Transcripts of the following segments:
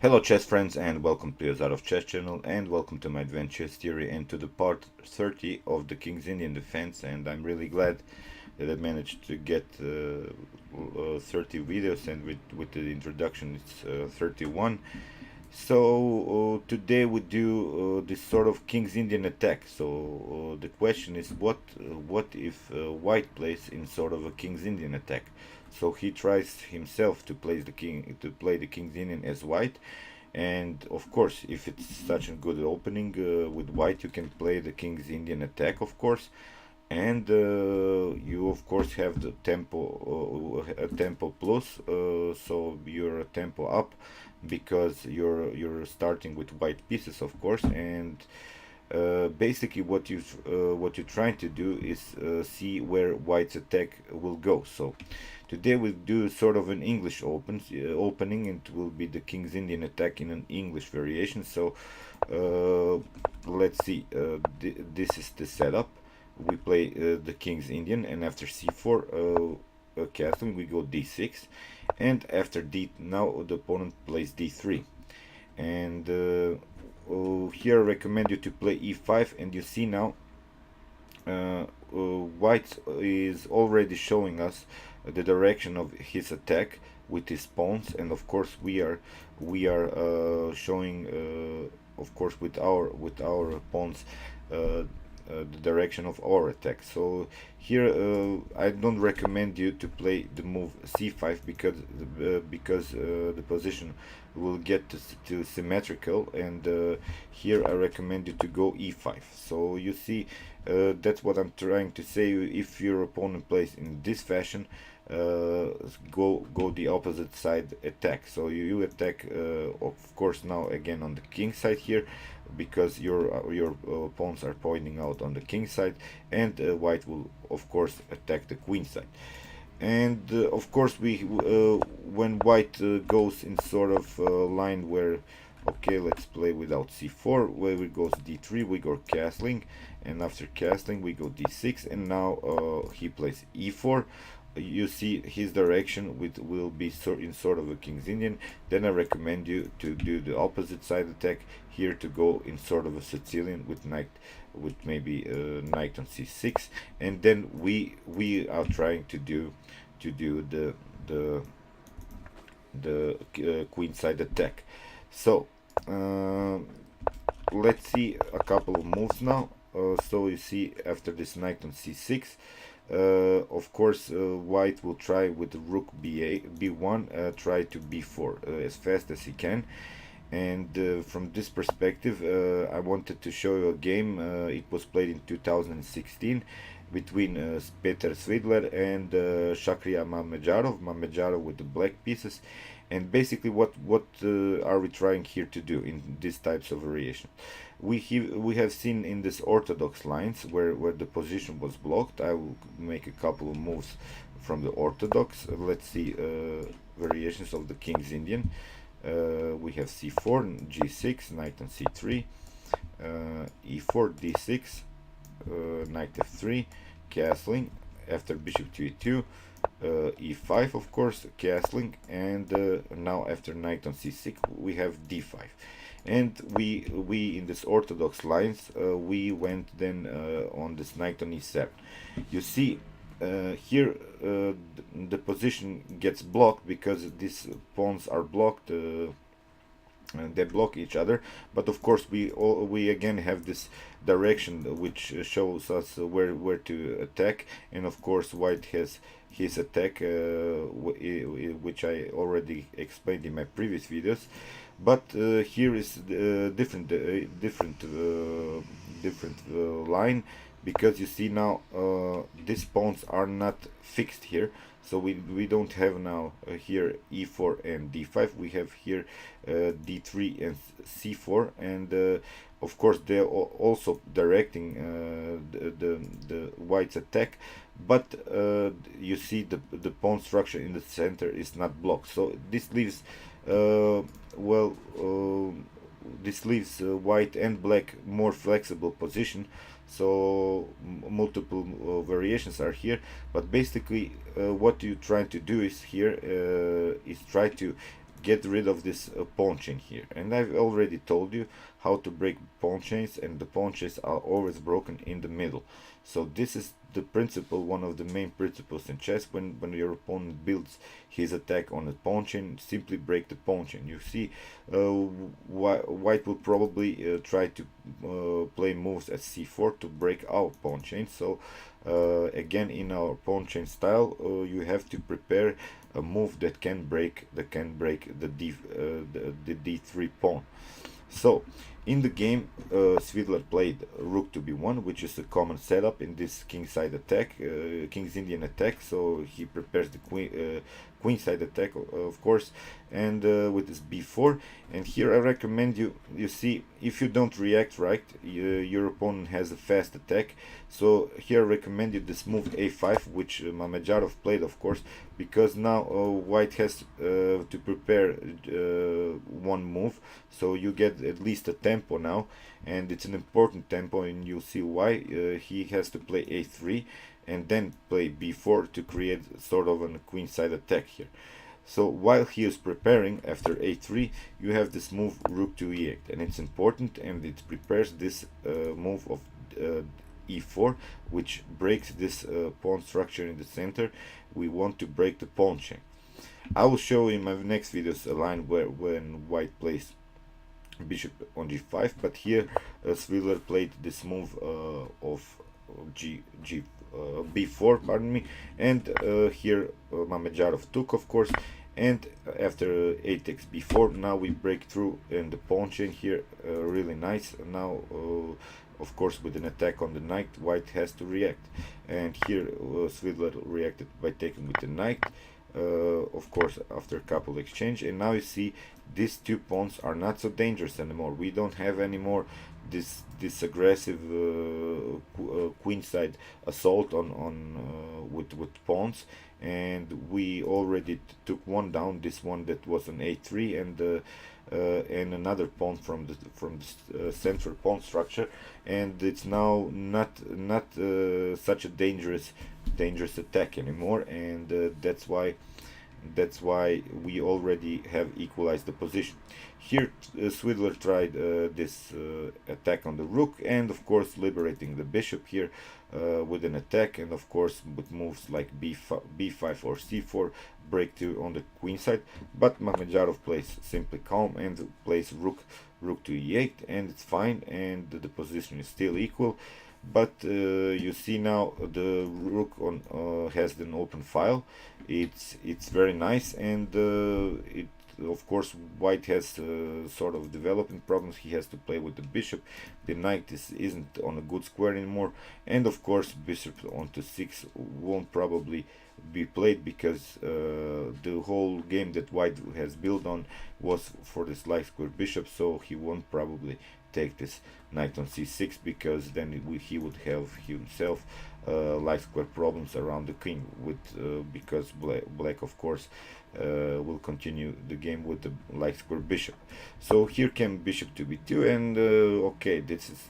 Hello chess friends, and welcome to the Art of Chess channel, and welcome to my advanced chess theory and to the part 30 of the King's Indian defense. And I'm really glad that I managed to get 30 videos, and with the introduction it's 31. So today we do this sort of King's Indian attack. So the question is, what if White plays in sort of a King's Indian attack? So he tries himself to play the King's Indian as White, and of course, if it's such a good opening with White, you can play the King's Indian attack, of course, and you of course have the tempo, a tempo plus, so you're a tempo up because you're starting with white pieces, of course, and basically what you're trying to do is see where white's attack will go. So today we'll do sort of an English opening, and it will be the King's Indian attack in an English variation. So let's see, this is the setup. We play the King's Indian, and after c4 castling we go d6, and after now the opponent plays d3, and here I recommend you to play e5, and you see now White is already showing us the direction of his attack with his pawns, and of course we are showing of course with our pawns the direction of our attack. So here I don't recommend you to play the move c5 because the position will get to symmetrical, and here I recommend you to go e5. So you see, that's what I'm trying to say. If your opponent plays in this fashion, go the opposite side attack. So you attack, of course, now again on the king side here, because your pawns are pointing out on the king side, and White will of course attack the queen side. And of course when White goes in sort of line where, okay, let's play without c4, where we go d3, we go castling, and after castling we go d6, and now he plays e4. You see his direction will be in sort of a King's Indian. Then I recommend you to do the opposite side attack here, to go in sort of a Sicilian with maybe knight on c6, and then we are trying to do the queen side attack. So let's see a couple of moves now. So you see, after this knight on c6, of course White will try with the rook b1, try to b4 as fast as he can. And from this perspective, I wanted to show you a game. It was played in 2016 between Peter Svidler and Shakhriyar Mamedyarov with the black pieces. And basically, what are we trying here to do in these types of variations? We have seen in this orthodox lines where the position was blocked. I will make a couple of moves from the orthodox. Let's see variations of the King's Indian. We have c4, g6, knight on c3, e4, d6, knight f3, castling, after bishop to e2, e5, of course, castling, and now after knight on c6 we have d5. And we in this orthodox lines we went then on this knight on e7. You see, here the position gets blocked because these pawns are blocked, and they block each other. But of course we again have this direction which shows us where to attack, and of course White has his attack, which I already explained in my previous videos. But here is different line, because you see now these pawns are not fixed here. So we don't have now here e4 and d5. We have here d3 and c4, and of course they're also directing the White's attack. But you see the pawn structure in the center is not blocked. So this leaves this leaves white and black more flexible position. So multiple variations are here, but basically what you're trying to do is here is try to get rid of this pawn chain here. And I've already told you how to break pawn chains, and the pawn chains are always broken in the middle. So this is the principle, one of the main principles in chess. When your opponent builds his attack on a pawn chain, simply break the pawn chain. You see, white will probably try to play moves at c4 to break our pawn chain. So again, in our pawn chain style, you have to prepare a move that can break the d3 pawn. So in the game, Svidler played rook to b1, which is a common setup in this kingside attack, king's Indian attack. So he prepares the queenside attack, of course, and with this b4. And here I recommend you see, if you don't react right, your opponent has a fast attack. So here I recommend you this move a5, which Mamedyarov played, of course, because now white has to prepare one move, so you get at least a tempo now, and it's an important tempo, and you'll see why. He has to play a3 and then play b4 to create sort of a queenside attack here. So while he is preparing, after a3, you have this move rook to e8, and it's important, and it prepares this move of e4, which breaks this pawn structure in the center. We want to break the pawn chain. I will show in my next videos a line when white plays bishop on g5, but here Svidler played this move of b4, pardon me, and here Mamedyarov took, of course, and after a takes b4, now we break through in the pawn chain here, really nice. Now of course, with an attack on the knight, white has to react, and here Svidler reacted by taking with the knight, of course, after a couple exchange. And now you see these two pawns are not so dangerous anymore. We don't have anymore this aggressive queenside assault with pawns, and we already took one down, this one that was an a3, and another pawn from the central pawn structure, and it's now not such a dangerous attack anymore, and that's why we already have equalized the position. Here Svidler tried this attack on the rook, and of course liberating the bishop here with an attack, and of course with moves like b5 or c4, breakthrough on the queen side. But Mamedyarov plays simply calm and plays rook to e8, and it's fine, and the position is still equal. But you see now the rook has an open file. It's very nice, and it, of course, white has sort of developing problems. He has to play with the bishop. The knight isn't on a good square anymore, and of course bishop onto 6 won't probably be played, because the whole game that white has built on was for this light square bishop, so he won't probably take this knight on c6, because then he would have himself light square problems around the king, with because black of course will continue the game with the light square bishop. So here came bishop to b2, and okay, this is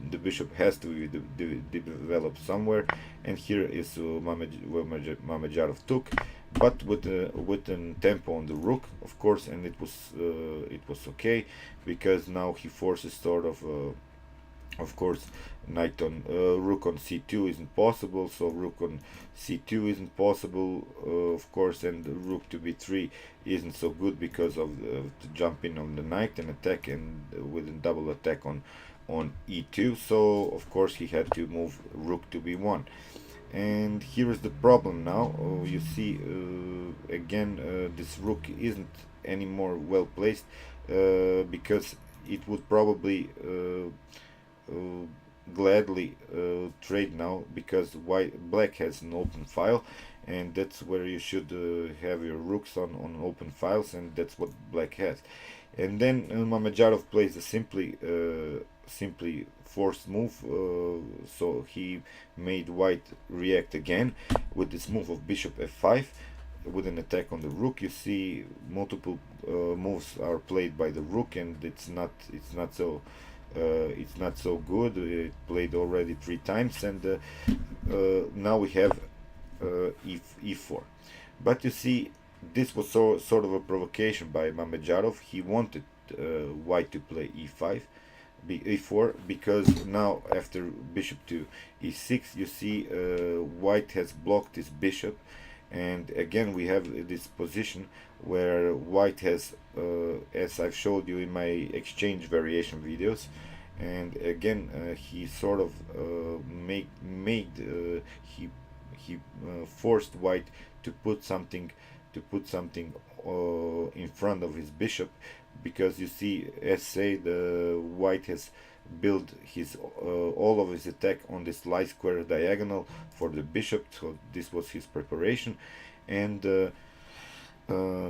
the bishop has to be developed somewhere, and here is Mamedyarov took, but with a tempo on the rook, of course, and it was okay, because now he forces sort of course, knight on rook on c2 isn't possible, so rook on c2 isn't possible, of course, and rook to b3 isn't so good because of the jump in on the knight and attack, and with a double attack on e2. So of course he had to move rook to b1, and here is the problem now. You see again this rook isn't anymore well placed, because it would probably gladly trade now, because black has an open file, and that's where you should have your rooks on open files, and that's what black has. And then Mamedyarov plays a simply forced move, so he made white react again with this move of bishop f5 with an attack on the rook. You see multiple moves are played by the rook, and it's not so good. It played already 3 times, and now we have e4. But you see, this was sort of a provocation by Mamedyarov. He wanted white to play e5, e4, because now after bishop to e6, you see white has blocked his bishop, and again we have this position where white has, as I've showed you in my exchange variation videos, and again he sort of he forced white to put something in front of his bishop, because you see, as say, the white has built his all of his attack on this light square diagonal for the bishop, so this was his preparation, and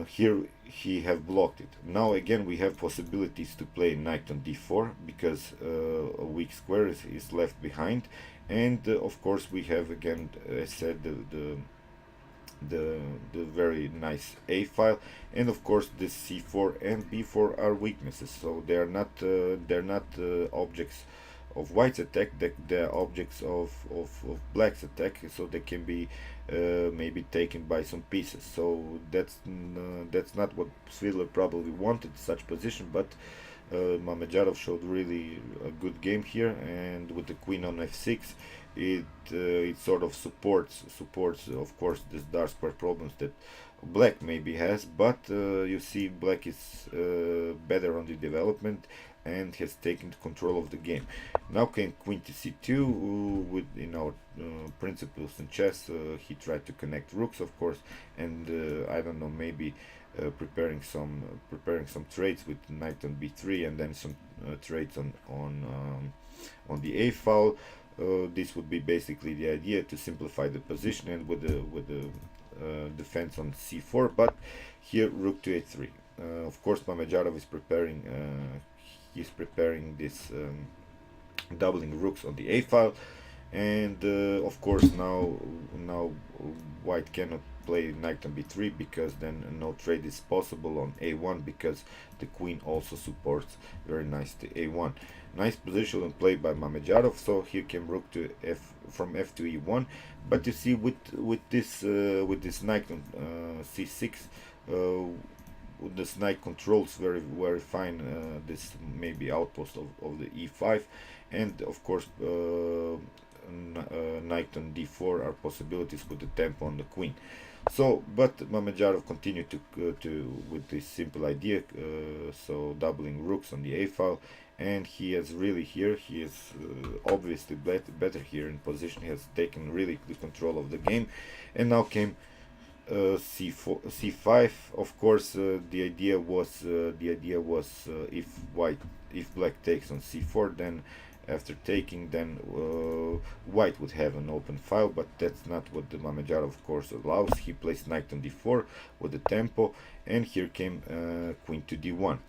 here he have blocked it. Now again we have possibilities to play knight on d4, because a weak square is left behind, and of course we have again, as said, the very nice a file, and of course this c4 and b4 are weaknesses, so they're not objects of white's attack, they're objects of black's attack, so they can be maybe taken by some pieces. So that's not what Svidler probably wanted, such position, but Mamedyarov showed really a good game here, and with the queen on f6, it sort of supports of course this dark square problems that black maybe has, but you see black is better on the development and has taken control of the game. Now came queen to c2, with in our principles in chess, he tried to connect rooks, of course, and I don't know, maybe preparing some trades with knight on b3, and then some trades on the a file. This would be basically the idea, to simplify the position, and with the defense on c4. But here rook to a3. Of course, Mamedyarov is preparing this doubling rooks on the a file, and of course now white cannot play knight on b3, because then no trade is possible on a1, because the queen also supports very nice the a1. Nice position play by Mamedyarov. So here came rook to from f to e1, but you see with this knight on c6, this knight controls very fine this maybe outpost of the e5, and of course knight on d4 are possibilities with the tempo on the queen. So, but Mamedyarov continued to with this simple idea, so doubling rooks on the a file, and he is really here. He is obviously better here in position. He has taken really the control of the game, and now came c4, c5. Of course, the idea was if black takes on c4, then after taking, then white would have an open file, but that's not what the Mamedyarov of course allows. He plays knight on d4 with the tempo, and here came queen to d1.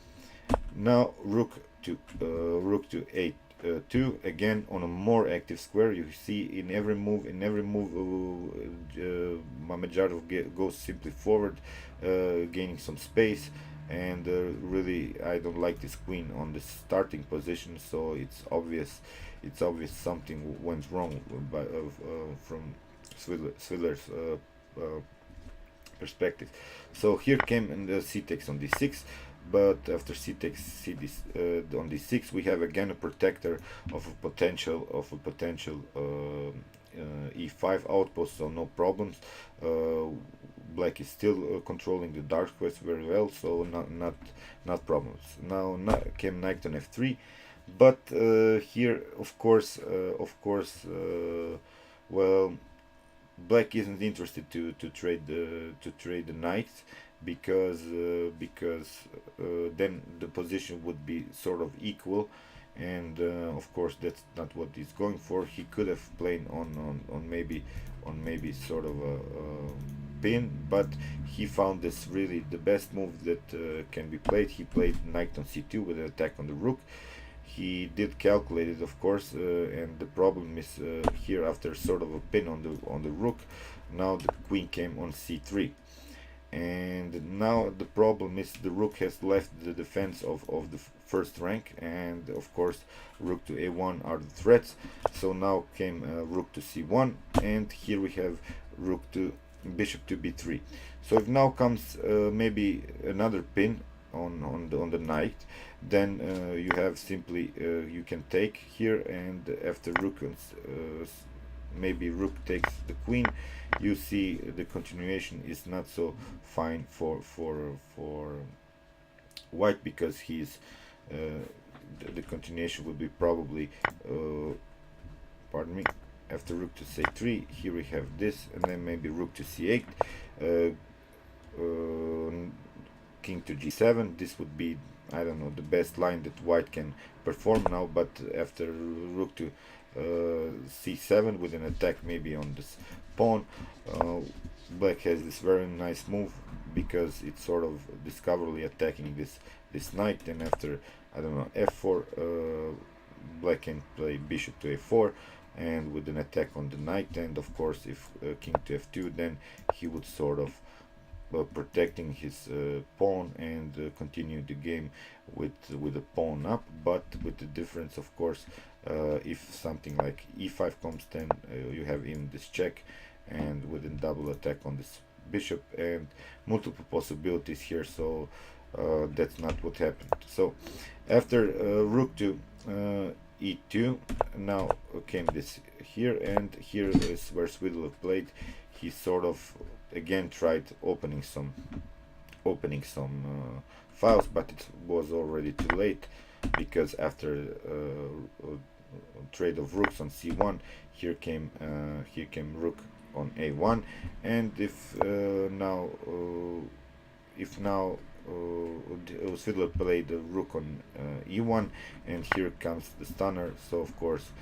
Now rook to a2, again on a more active square. You see in every move Mamedyarov goes simply forward, gaining some space, and really I don't like this queen on the starting position, so it's obvious something went wrong from Svidler's perspective. So here came and c takes on d6, but after c takes on d6, we have again a protector of a potential e5 outpost, so no problems. Black is still controlling the dark squares very well, so not problems. Now came knight on f3, but here of course well, black isn't interested to trade the knights, because then the position would be sort of equal, and of course that's not what he's going for. He could have played on maybe sort of a pin, but he found this really the best move that can be played. He played knight on c2 with an attack on the rook. He did calculate it, of course, and the problem is here, after sort of a pin on the rook, now the queen came on c3, and now the problem is the rook has left the defense of the first rank, and of course rook to a1 are the threats. So now came rook to c1, and here we have rook to bishop to b3. So if now comes maybe another pin on the knight, then you have simply you can take here, and after rook maybe rook takes the queen, you see the continuation is not so fine for white, because he's the continuation will be probably pardon me, after rook to c3, here we have this, and then maybe rook to c8, king to g7. This would be, I don't know, the best line that white can perform now, but after rook to c7 with an attack maybe on this pawn, black has this very nice move, because it's sort of discoverably attacking this knight, and after, I don't know, f4, black can play bishop to a4, and with an attack on the knight, and of course if king to f2, then he would sort of protecting his pawn and continue the game with the pawn up, but with the difference, of course, if something like e5 comes, then you have in this check, and with a double attack on this bishop, and multiple possibilities here. So that's not what happened. So after rook to e2, now came this here, and here is where Svidler played. He sort of again tried opening some files, but it was already too late, because after trade of rooks on c1, here came rook on a1, and if now Svidler played the rook on e1, and here comes the stunner. So of course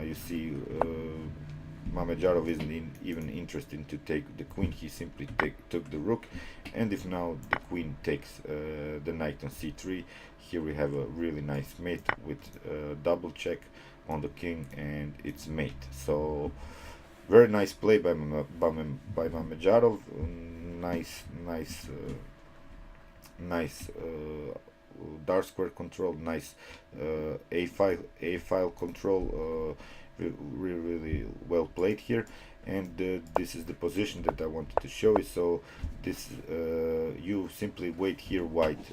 you see Mamedyarov isn't even interested to take the queen, he simply took the rook, and if now the queen takes the knight on c3, here we have a really nice mate with double check on the king, and it's mate. So very nice play by Mamedyarov. Nice dark square control, nice a file control, really well played here. And this is the position that I wanted to show you. So this you simply wait here, white,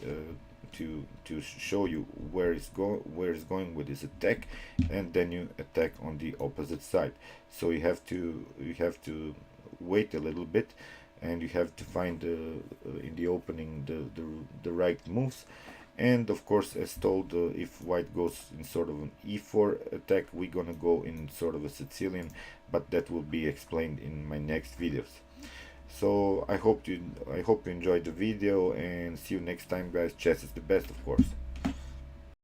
to show you where it's going with his attack, and then you attack on the opposite side. So you have to wait a little bit, and you have to find in the opening the right moves. And of course, as told, if white goes in sort of an e4 attack, we're gonna go in sort of a Sicilian, but that will be explained in my next videos. So I hope you enjoyed the video, and see you next time, guys. Chess is the best, of course.